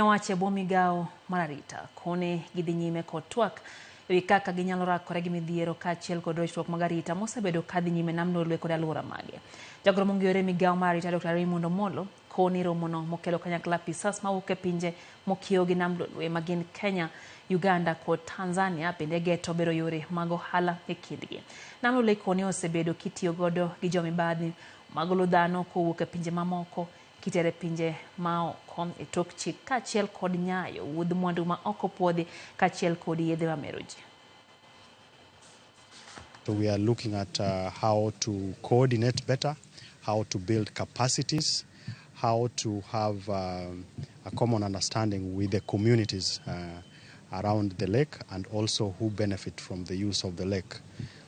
Wache bomigao mararita kone gidhi nyime kod twak ewi kaka ginyalo rakore gi midhiero kaachiel kod rochruok mag arita mosebedo kadhi nyime Nam Lolwe kod alwora mage. Jagoro mong'eyore migao mar arita Dr. Ramogi koni romono mokelo kanyakla apisas mawuok e pinje mokiewo gi Nam Lolwe magin Kenya, Uganda kod Tanzania bende geto bero yore mag ohala e kindgi. Nam Lolwe koni osebedo kitiyo godo gi jomibadhi magolo dhano kowuok e pinje mamoko kitere pinje maoko e tok chik kaachiel kod nyayo wuodh mwandu ma oko puodhi kaachiel kod yedhe mamero ji. So we are looking at how to coordinate better, how to build capacities, how to have a common understanding with the communities around the lake and also who benefit from the use of the lake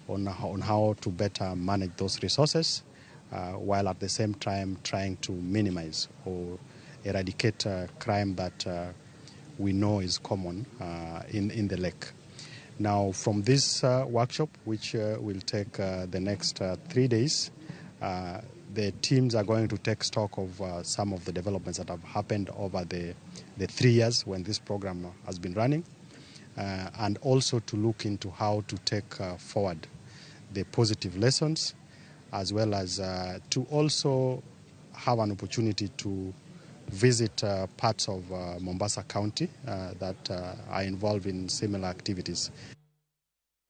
on how to better manage those resources while at the same time trying to minimize or eradicate crime that we know is common in the lake. Now, from this workshop, which will take the next 3 days, the teams are going to take stock of some of the developments that have happened over the 3 years when this program has been running, and also to look into how to take forward the positive lessons, as well as to also have an opportunity to visit parts of Mombasa County that are involved in similar activities.